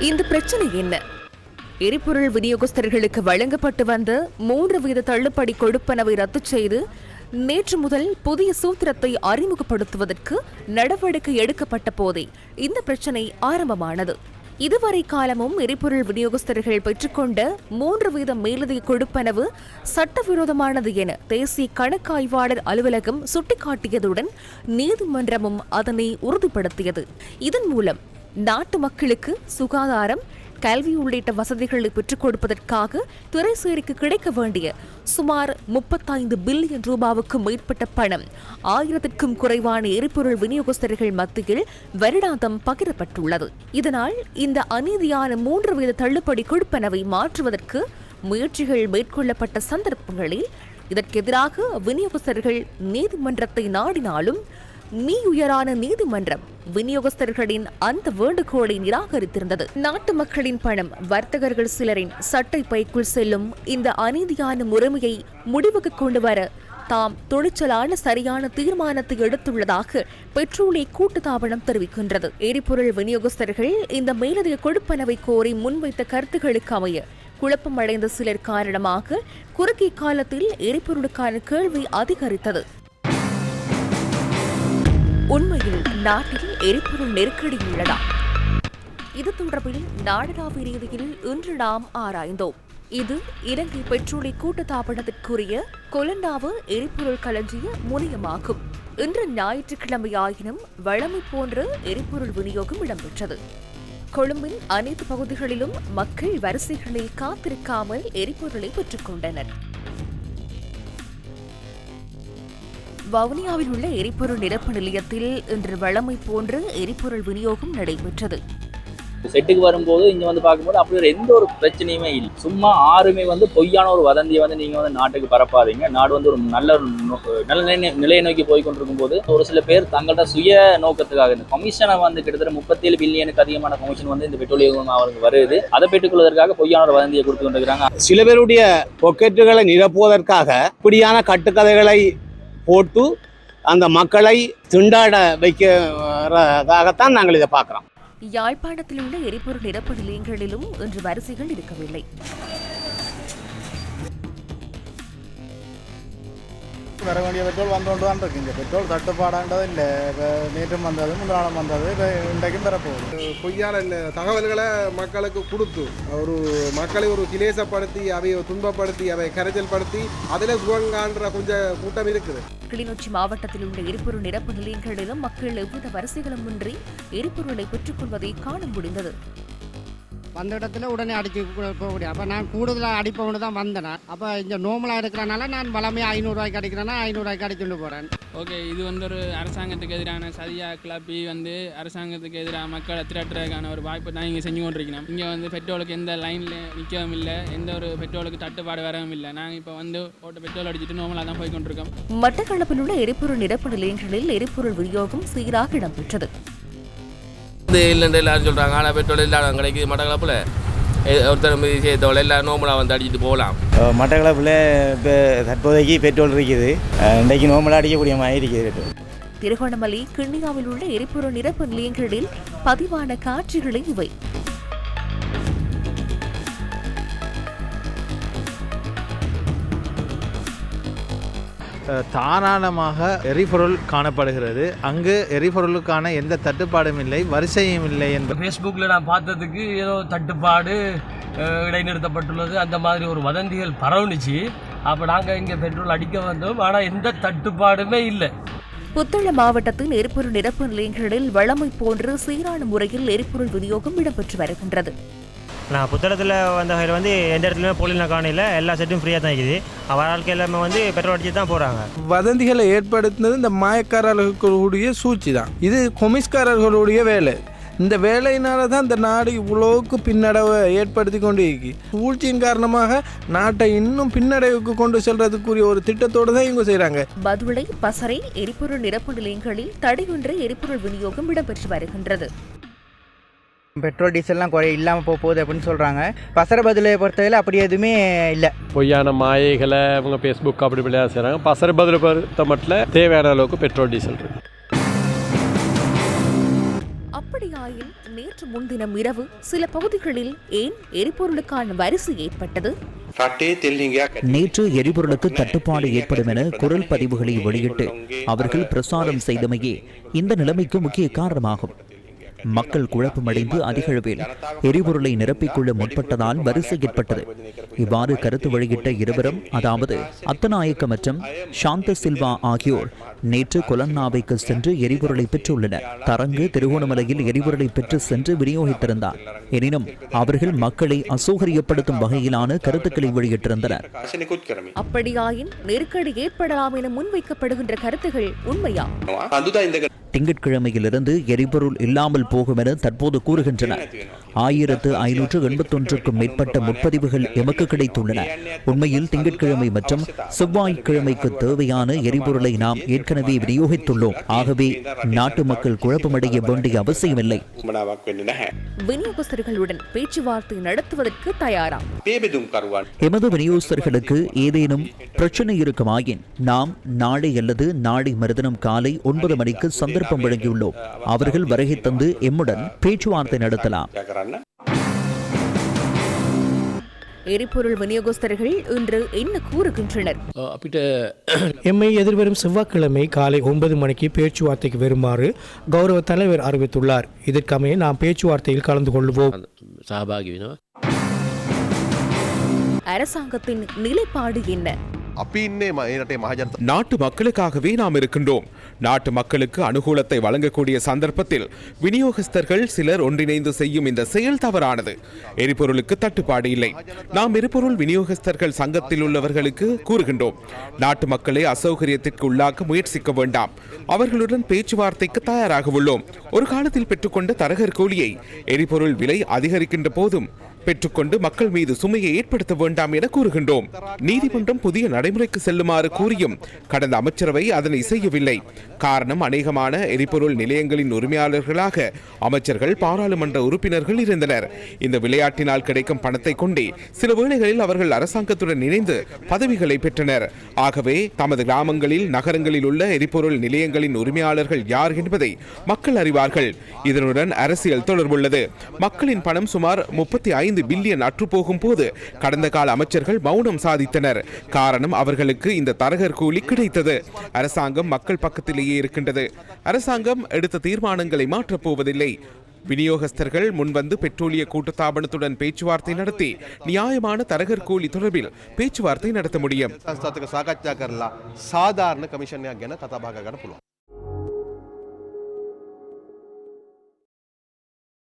இந்த பிரச்சனை என்ன? எரிபொருள் விநியோகஸ்தர்களுக்கு வழங்கப்பட்டு வந்த 3% தள்ளுபடி கொடுப்பனவை ரத்து செய்து நேற்று முதல் புதிய சூத்திரத்தை அறிமுகப்படுத்துவதற்கு நடவடிக்கை எடுக்கப்பட்ட போதே இந்த பிரச்சினை ஆரம்பமானது. இதுவரை காலமும் எரிபொருள் விநியோகஸ்தர்கள் பெற்றுக்கொண்ட 3% மேலதிக கொடுப்பனவு சட்டவிரோதமானது என தேசிய கணக்காய்வாளர் அலுவலகம் சுட்டிக்காட்டியதுடன் நீதிமன்றமும் அதனை உறுதிப்படுத்தியது. இதன் மூலம் நாட்டு மக்களுக்கு சுகாதாரம், கல்வி உள்ளிட்ட வசதிகளை பெற்றுக் கொடுப்பதற்காக துறைசேரிக்கு கிடைக்க வேண்டிய சுமார் 35 பில்லியன் ரூபாவுக்கும் மேற்பட்ட பணம் 1000க்கும் குறைவான எரிபொருள் விநியோகஸ்தர்கள் மத்தியில் வருடாந்தம் பகிரப்பட்டுள்ளது. இதனால் இந்த அநீதியான 3% தள்ளுபடி கொடுப்பனவை மாற்றுவதற்கு முயற்சிகள் மேற்கொள்ளப்பட்ட சந்தர்ப்பங்களில் இதற்கெதிராக விநியோகஸ்தர்கள் நீதிமன்றத்தை நாடினாலும் உயரான நீதிமன்றம் விநியோகஸ்தர்களின் அந்த வேண்டுகோளை நிராகரித்திருந்தது. நாட்டு மக்களின் பணம் வர்த்தகர்கள் சிலரின் சட்டை பைக்குள் செல்லும் இந்த அநீதியான முறைமையை முடிவுக்கு கொண்டு வர தாம் துணிச்சலான சரியான தீர்மானத்தை எடுத்துள்ளதாக பெட்ரோலிய கூட்டுத்தாபனம் தெரிவிக்கின்றது. எரிபொருள் விநியோகஸ்தர்கள் இந்த மேலதிக கொடுப்பனவை கோரி முன்வைத்த கருத்துக்களுக்கு அமைய குழப்பமடைந்த சிலர் காரணமாக குறுகிய காலத்தில் எரிபொருளுக்கான கேள்வி அதிகரித்தது. உண்மையில் நாட்டில் எரிபொருள் நெருக்கடி உள்ளதா? இது தொடர்பில் நாடளாவிய ரீதியில் இன்று நாம் ஆராய்ந்தோம். இது இலங்கை பெட்ரோலிய கூட்டுத்தாபனத்திற்குரிய கொலண்டாவு எரிபொருள் களஞ்சிய முனையமாகும். இன்று ஞாயிற்றுக்கிழமையாயினும் வழமை போன்ற எரிபொருள் விநியோகம் இடம்பெற்றது. கொழும்பின் அனைத்து பகுதிகளிலும் மக்கள் வரிசைகளில் காத்திருக்காமல் எரிபொருளை பெற்றுக் கொண்டனர். வவுனியாவில் உள்ள எரிபொருள் நிரப்பு நிலையத்தில் இன்று வழமை போன்ற எரிபொருள் விநியோகம் நடைபெற்றது. செட்டுக்கு வரும்போது இங்க வந்து பார்க்கும்போது அப்படி ஒரு எந்த ஒரு பிரச்சனையுமே இல்லை. சும்மா ஆறுமே பொய்யான ஒரு வதந்தியை நீங்க நாட்டுக்கு பரப்பாதீங்க. நாடு ஒரு நல்ல நிலையை நோக்கி போய் கொண்டிருக்கும் போது ஒரு சில பேர் தங்களோட சுய நோக்கத்துக்காக இந்த கமிஷனை கிட்டத்தட்ட 37 பில்லியனுக்கு அதிகமான கமிஷன் இந்த பெட்ரோலியம் அவருக்கு வருது. அதை பெற்றுக்கொள்வதற்காக பொய்யான ஒரு வதந்தியை கொடுத்து கொண்டிருக்கிறாங்க. சில பேருடைய பொக்கெட்டுகளை நிரப்புவதற்காக இப்படியான கட்டுக்கதைகளை போட்டு அந்த மக்களை திண்டாட வைக்கிறதாகத்தான் நாங்கள் இதை பார்க்கிறோம். யாழ்ப்பாணத்தில் உள்ள எரிபொருள் நிரப்பு நிலையங்களிலும் இன்று வரிசைகள் இருக்கவில்லை. வர வேண்டிய பெட்ரோல் வந்து தான் இருக்கு. இந்த பெட்ரோல் தட்டுப்பாடாண்டது இல்லை. இப்போ நேற்றும் வந்தது, முன்னாலும் வந்தது, இப்போ இன்றைக்கும் பெறப்போகுது. பொய்யான தகவல்களை மக்களுக்கு கொடுத்து ஒரு மக்களை ஒரு கிளேசப்படுத்தி அவையை துன்பப்படுத்தி அவை கரைச்சல் படுத்தி அதில் சுகங்கான்ற கொஞ்சம் கூட்டம் இருக்குது. கிளிநொச்சி மாவட்டத்தில் உள்ள எரிபொருள் நிரப்பு நிலையங்களிலும் மக்கள் எவ்வித வரிசைகளும் இன்றி எரிபொருளை பெற்றுக் கொள்வதை காண முடிந்தது. வந்த இடத்துல உடனே அடிச்சு போகக்கூடிய. அப்போ நான் கூடுதலாக அடிப்பவனு தான் வந்தேன். அப்போ இங்கே நோமலாக இருக்கிறனால நான் பலமையாக 500 ரூபாய்க்கு அடிக்கிறேன்னா 500 ரூபாய்க்கு அடிச்சுட்டு போகிறேன். ஓகே, இது ஒரு அரசாங்கத்துக்கு எதிரான சதியா கிளப்பி அரசாங்கத்துக்கு எதிராக மக்களை திரட்டுறதுக்கான ஒரு வாய்ப்பு தான் இங்கே செஞ்சு கொண்டிருக்கணும். இங்கே பெட்ரோலுக்கு எந்த லைனில் நிற்கவும் இல்லை, எந்த ஒரு பெட்ரோலுக்கு தட்டுப்பாடு வரவும் இல்லை. நாங்கள் இப்போ ஓட்ட பெட்ரோல் அடிச்சுட்டு நோமலாக தான் போய் கொண்டிருக்கோம். மட்டக்களப்பில் உள்ள எரிபொருள் நிரப்பு நிலையங்களில் எரிபொருள் விநியோகம் சீராக இடம்பெற்றது. இல்லைன்னு எல்லாரும் சொல்கிறாங்க. ஆனால் பெட்ரோல் இல்லாத கிடைக்குது மட்டக்களப்பில். ஒருத்தர் சேர்த்தவளை எல்லாம் நோமலாக அடிச்சுட்டு போகலாம். மட்டக்களப்பில் இப்போ தற்போதைக்கு பெட்ரோல் இருக்குது. இன்றைக்கு நோமலாக அடிக்கக்கூடிய மாதிரி இருக்குது. திருகோணமலை கிண்ணியாவில் உள்ள எரிபொருள் நிரப்பு நிலையங்களில் பதிவான காட்சிகளை இவை. தாராளமாக எரிபொருள் காணப்படுகிறது. அங்கு எரிபொருளுக்கான எந்த தட்டுப்பாடும் இல்லை, வரிசையும் இல்லை என்பது ஃபேஸ்புக்கில் நான் பார்த்ததுக்கு ஏதோ தட்டுப்பாடு இடைநிறுத்தப்பட்டுள்ளது அந்த மாதிரி ஒரு வதந்திகள் பரவுனுச்சு. அப்போ நாங்கள் இங்கே பெட்ரோல் அடிக்க வந்தோம், ஆனால் எந்த தட்டுப்பாடுமே இல்லை. புத்தள மாவட்டத்தின் எரிபொருள் நிரப்பு நிலையங்களில் வழமை போன்று சீரான முறையில் எரிபொருள் விநியோகம் இடம்பெற்று வருகின்றது. நான் புத்தகத்தில் வந்த வகையில் எந்த இடத்துலையுமே போலின காணையில் எல்லா செட்டும் ஃப்ரீயாக தான் இருக்குது. வாழ்க்கை எல்லாமே பெட்ரோல் அடிச்சு தான் போகிறாங்க. வதந்திகளை ஏற்படுத்தினது இந்த மாயக்காரர்களுடைய சூழ்ச்சி தான். இது கொமிஸ்காரர்களுடைய வேலை. இந்த வேலையினால தான் இந்த நாடு இவ்வளோக்கு பின்னடைவை ஏற்படுத்தி கொண்டு இருக்கு. சூழ்ச்சியின் காரணமாக நாட்டை இன்னும் பின்னடைவுக்கு கொண்டு செல்றதுக்குரிய ஒரு திட்டத்தோடு தான் இவங்க செய்கிறாங்க. பதுளை, பசறை எரிபொருள் நிரப்பு நிலையங்களில் தடையின்றி எரிபொருள் விநியோகம் இடம்பெற்று வருகின்றது. பெட்ரோல் டீசல்லாம் குறை இல்லாமல் போகுது அப்படின்னு சொல்கிறாங்க. பசரபதிலை பொறுத்தவரையில் அப்படி எதுவுமே இல்லை. பொய்யான மாயைகளை அவங்க ஃபேஸ்புக் அப்படி இப்படியாக செய்கிறாங்க. பசரபதிலை பொறுத்த மட்டும் தேவையான அளவுக்கு பெட்ரோல் டீசல் இருக்கு. அப்படியாயின் நேற்று முன்தினம் இரவு சில பகுதிகளில் ஏன் எரிபொருளுக்கான வரிசை ஏற்பட்டது? நேற்று எரிபொருளுக்கு தட்டுப்பாடு ஏற்படும் என குரல் பதிவுகளை வெளியிட்டு அவர்கள் பிரசாரம் செய்தமையே இந்த நிலைமைக்கு முக்கிய காரணமாகும். மக்கள் குழப்பமடைந்து அதிக அளவில் எரிபொருளை நிரப்பிக்கொள்ள முற்பட்டதால் வரிசை ஏற்பட்டது. இவ்வாறு கருத்து வெளியிட்ட இருவரும், அதாவது அத்தநாயக்க மற்றும் சாந்த சில்வா ஆகியோர் நேற்று கொலன்னாவைக்கு சென்று எரிபொருளை பெற்றுள்ளனர். தரங்கு திருகோணமலையில் எரிபொருளை பெற்று சென்று விநியோகித்திருந்தார். எனினும் அவர்கள் மக்களை அசௌகரியப்படுத்தும் வகையிலான கருத்துக்களை வெளியிட்டிருந்தனர். அப்படியாயின் நெருக்கடி ஏற்படலாம் என முன்வைக்கப்படுகின்ற கருத்துகள் உண்மையா? திங்கட்கிழமையிலிருந்து எரிபொருள் இல்லாமல் போகும் என தற்போது கூறுகின்றனர். 1581க்கும் மேற்பட்ட முற்பதிவுகள் எமக்கு கிடைத்துள்ளன. உண்மையில் திங்கட்கிழமை மற்றும் செவ்வாய்க்கிழமைக்கு தேவையான எரிபொருளை நாம் ஏற்கனவே விநியோகித்துள்ளோம். ஆகவே நாட்டு மக்கள் குழப்பமடைய வேண்டிய அவசியமில்லை. விநியோகஸ்தர்களுடன் பேச்சுவார்த்தை நடத்துவதற்கு தயாரா? எமது விநியோகஸ்தர்களுக்கு ஏதேனும் பிரச்சனை இருக்குமாயின் நாம் நாளை அல்லது நாளை மறுதினம் காலை 9 மணிக்கு சந்தர்ப்பம் வழங்கியுள்ளோம். அவர்கள் வருகை தந்து எம்முடன் பேச்சுவார்த்தை நடத்தலாம். எரிபொருள் விநியோகஸ்தர்கள் இன்று என்ன கூறுகின்றனர்? எம்மை எதிர்வரும் செவ்வாய்க்கிழமை காலை 9 மணிக்கு பேச்சுவார்த்தைக்கு வருமாறு கௌரவ தலைவர் அறிவித்துள்ளார். இதற்கமைய நாம் பேச்சுவார்த்தையில் கலந்து கொள்வோம். அரசாங்கத்தின் நிலைப்பாடு என்ன? நாட்டு மக்களுக்காகவே நாம் இருக்கின்றோம். நாட்டு மக்களுக்கு அனுகூலத்தை வழங்கக்கூடிய சந்தர்ப்பத்தில் விநியோகஸ்தர்கள் சிலர் ஒன்றிணைந்து செய்யும் இந்த செயல் தவறானது. எரிபொருளுக்கு தட்டுப்பாடு இல்லை. நாம் எரிபொருள் விநியோகஸ்தர்கள் சங்கத்தில் உள்ளவர்களுக்கு கூறுகின்றோம், நாட்டு மக்களை அசௌகரியத்திற்கு உள்ளாக்க முயற்சிக்க வேண்டாம். அவர்களுடன் பேச்சுவார்த்தைக்கு தயாராக உள்ளோம். ஒரு காலத்தில் பெற்றுக்கொண்ட தரகர் கூலியை எரிபொருள் விலை அதிகரிக்கின்ற போதும் பெற்றுக்கொண்டு மக்கள் மீது சுமையை ஏற்படுத்த வேண்டாம் என கூறுகின்றோம். நீதிமன்றம் புதிய நடைமுறைக்கு செல்லுமாறு கூறியும் கடந்த அமைச்சரவை அதனை செய்யவில்லை. காரணம், அநேகமான எரிபொருள் நிலையங்களின் உரிமையாளர்களாக அமைச்சர்கள், பாராளுமன்ற உறுப்பினர்கள் இருந்தனர். இந்த விளையாட்டினால் கிடைக்கும் பணத்தை கொண்டே சில வேளைகளில் அவர்கள் அரசாங்கத்துடன் இணைந்து பதவிகளை பெற்றனர். ஆகவே தமது கிராமங்களில், நகரங்களில் உள்ள எரிபொருள் நிலையங்களின் உரிமையாளர்கள் யார் என்பதை மக்கள் அறிவார்கள். இதனுடன் அரசியல் தொடர்புள்ளது. மக்களின் பணம் சுமார் 35 பில்லியன் அற்றுப்போகும் போது கடந்த கால அமைச்சர்கள் மௌனம் சாதித்தனர். காரணம், அவர்களுக்கு இந்த தரகர் கூலி கிடைத்தது. அரசாங்கம் மக்கள் பக்கத்திலேயே இருக்கின்றது. அரசாங்கம் எடுத்த தீர்மானங்களை மாற்றப் போவதில்லை. விநியோகஸ்தர்கள் முன்வந்து பெட்ரோலிய கூட்டுத்தாபனத்துடன் பேச்சுவார்த்தை நடத்தி நியாயமான தரகர் கூலி தொடர்பில் பேச்சுவார்த்தை நடத்த முடியும்.